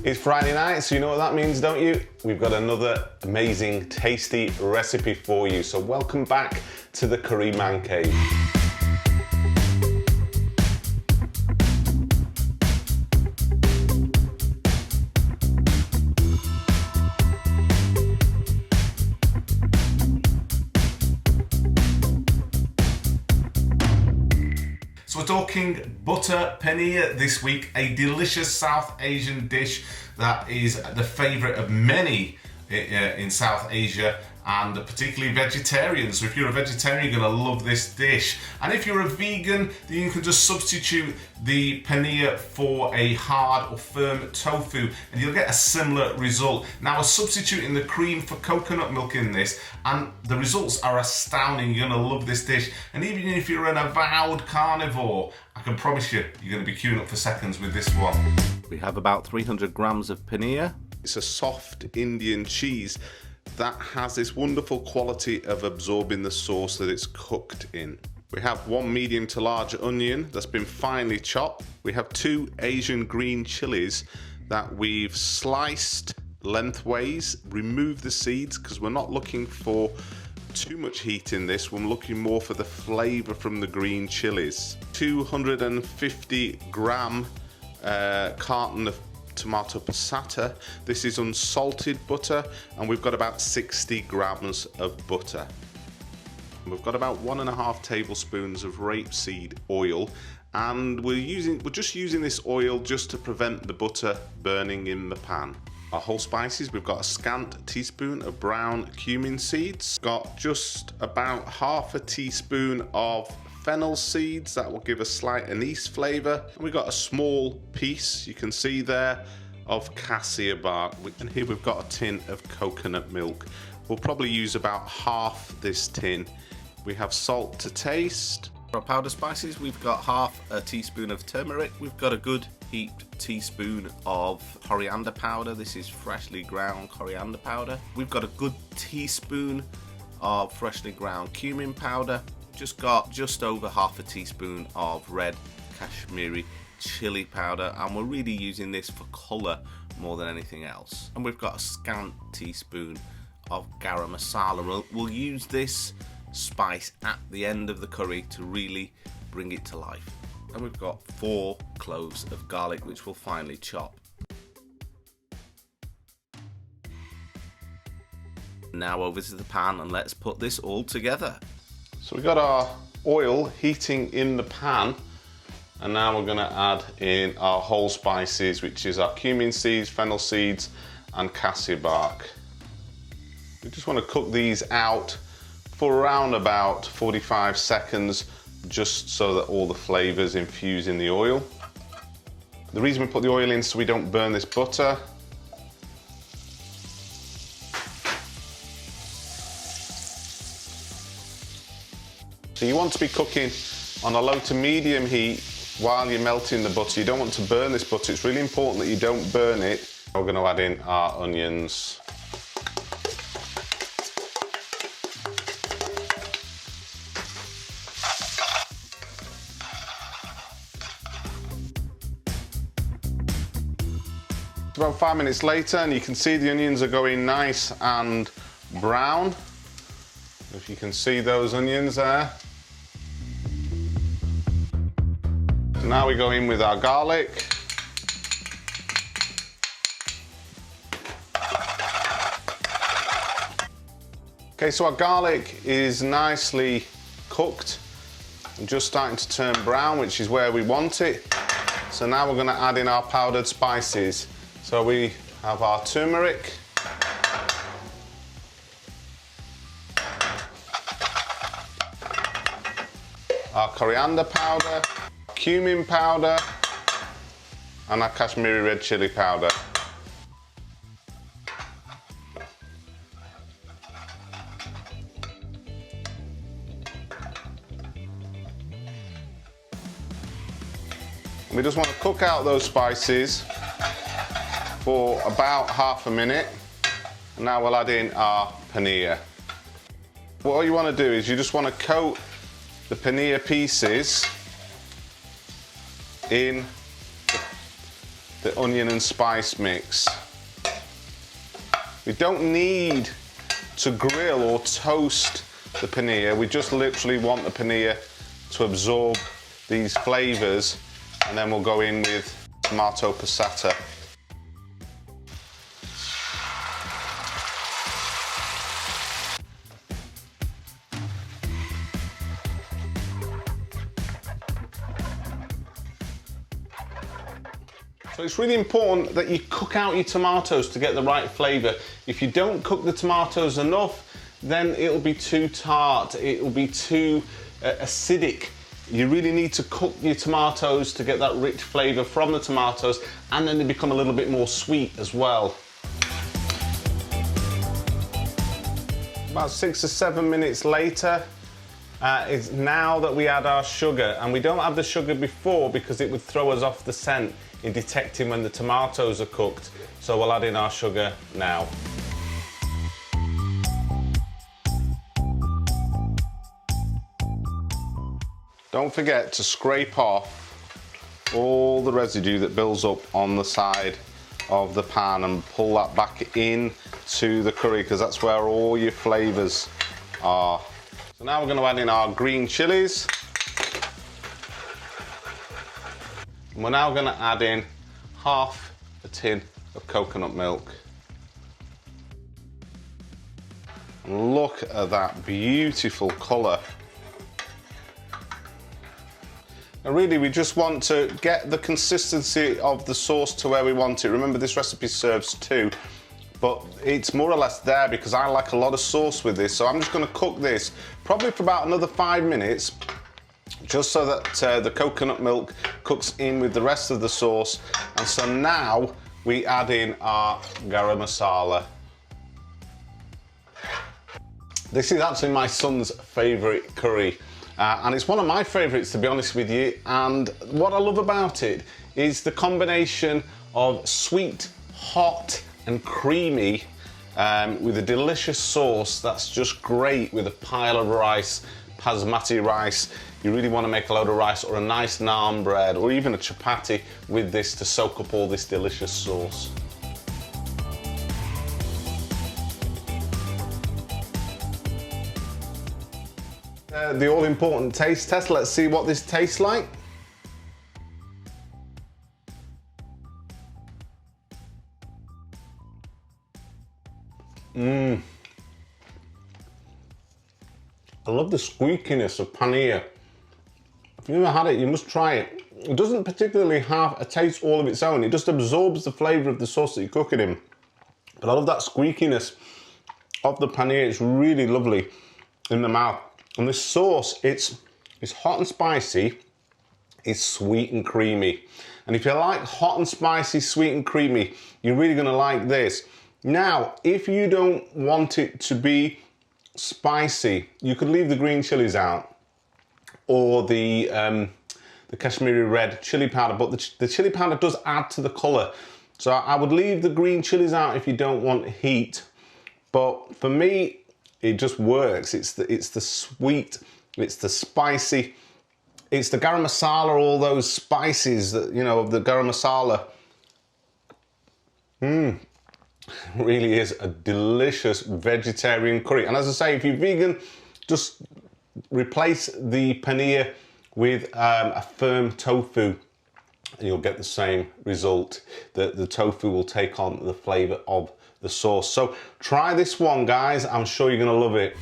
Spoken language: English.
It's Friday night, so you know what that means, don't you? We've got another amazing, tasty recipe for you. So welcome back to the Curry Man Cave. So we're talking butter paneer this week, a delicious South Asian dish that is the favourite of many in South Asia, and particularly vegetarians. So if you're a vegetarian, you're going to love this dish. And if you're a vegan, then you can just substitute the paneer for a hard or firm tofu and you'll get a similar result. Now, we're substituting the cream for coconut milk in this, and the results are astounding. You're going to love this dish. And even if you're an avowed carnivore, I can promise you, you're going to be queuing up for seconds with this one. We have about 300 grams of paneer. It's a soft Indian cheese that has this wonderful quality of absorbing the sauce that it's cooked in. We have 1 medium to large onion that's been finely chopped. We have 2 Asian green chilies that we've sliced lengthways. Remove the seeds because we're not looking for too much heat in this. We're looking more for the flavour from the green chilies. 250 gram carton of tomato passata. This is unsalted butter, and we've got about 60 grams of butter. We've got about 1.5 tablespoons of rapeseed oil, and we're just using this oil just to prevent the butter burning in the pan. Our whole spices, we've got a scant teaspoon of brown cumin seeds, got just about 1/2 teaspoon of fennel seeds, that will give a slight anise flavour, and we've got a small piece, you can see there, of cassia bark, and here we've got a tin of coconut milk. We'll probably use about half this tin. We have salt to taste. For our powder spices, we've got 1/2 teaspoon of turmeric. We've got a good heaped teaspoon of coriander powder. This is freshly ground coriander powder. We've got a good teaspoon of freshly ground cumin powder. Just got just over 1/2 teaspoon of red Kashmiri chili powder, and we're really using this for colour more than anything else. And we've got a scant teaspoon of garam masala. We'll use this spice at the end of the curry to really bring it to life. And we've got 4 cloves of garlic, which we'll finely chop. Now over to the pan, and let's put this all together. So we've got our oil heating in the pan, and now we're going to add in our whole spices, which is our cumin seeds, fennel seeds and cassia bark. We just want to cook these out for around about 45 seconds, just so that all the flavours infuse in the oil. The reason we put the oil in is so we don't burn this butter. So you want to be cooking on a low to medium heat while you're melting the butter. You don't want to burn this butter. It's really important that you don't burn it. We're going to add in our onions. It's about 5 minutes later, and you can see the onions are going nice and brown. If you can see those onions there. So now we go in with our garlic. Okay, so our garlic is nicely cooked and just starting to turn brown, which is where we want it. So now we're going to add in our powdered spices. So we have our turmeric, our coriander powder, cumin powder, and our Kashmiri red chili powder. We just want to cook out those spices for about half a minute. And now we'll add in our paneer. What you want to do is you just want to coat the paneer pieces in the onion and spice mix. We don't need to grill or toast the paneer. We just literally want the paneer to absorb these flavors, and then we'll go in with tomato passata. So it's really important that you cook out your tomatoes to get the right flavour. If you don't cook the tomatoes enough, then it'll be too tart, it'll be too acidic. You really need to cook your tomatoes to get that rich flavour from the tomatoes, and then they become a little bit more sweet as well. About 6 or 7 minutes later, it's now that we add our sugar, and we don't add the sugar before because it would throw us off the scent in detecting when the tomatoes are cooked. So we'll add in our sugar now. Don't forget to scrape off all the residue that builds up on the side of the pan and pull that back in to the curry, because that's where all your flavors are. So now we're going to add in our green chilies. And we're now going to add in half a tin of coconut milk. And look at that beautiful colour. And really, we just want to get the consistency of the sauce to where we want it. Remember, this recipe serves 2, but it's more or less there because I like a lot of sauce with this. So I'm just going to cook this probably for about another 5 minutes, just so that the coconut milk cooks in with the rest of the sauce. And so now we add in our garam masala. This is actually my son's favourite curry. And it's one of my favourites, to be honest with you. And what I love about it is the combination of sweet, hot and creamy with a delicious sauce that's just great with a pile of rice, basmati rice. You really want to make a load of rice, or a nice naan bread, or even a chapati with this to soak up all this delicious sauce. The all-important taste test. Let's see what this tastes like. I love the squeakiness of paneer. If you've never had it, you must try it. It doesn't particularly have a taste all of its own. It just absorbs the flavour of the sauce that you cook it in. But I love that squeakiness of the paneer. It's really lovely in the mouth. And this sauce, it's hot and spicy, it's sweet and creamy. And if you like hot and spicy, sweet and creamy, you're really gonna like this. Now, if you don't want it to be spicy, you could leave the green chilies out, or the Kashmiri red chili powder, but the chili powder does add to the colour. So I would leave the green chilies out if you don't want heat. But for me, it just works. It's the sweet, it's the spicy, it's the garam masala, all those spices that, you know, of the garam masala. Really is a delicious vegetarian curry. And as I say, if you're vegan, just replace the paneer with a firm tofu and you'll get the same result. The tofu will take on the flavour of the sauce. So try this one, guys. I'm sure you're gonna love it.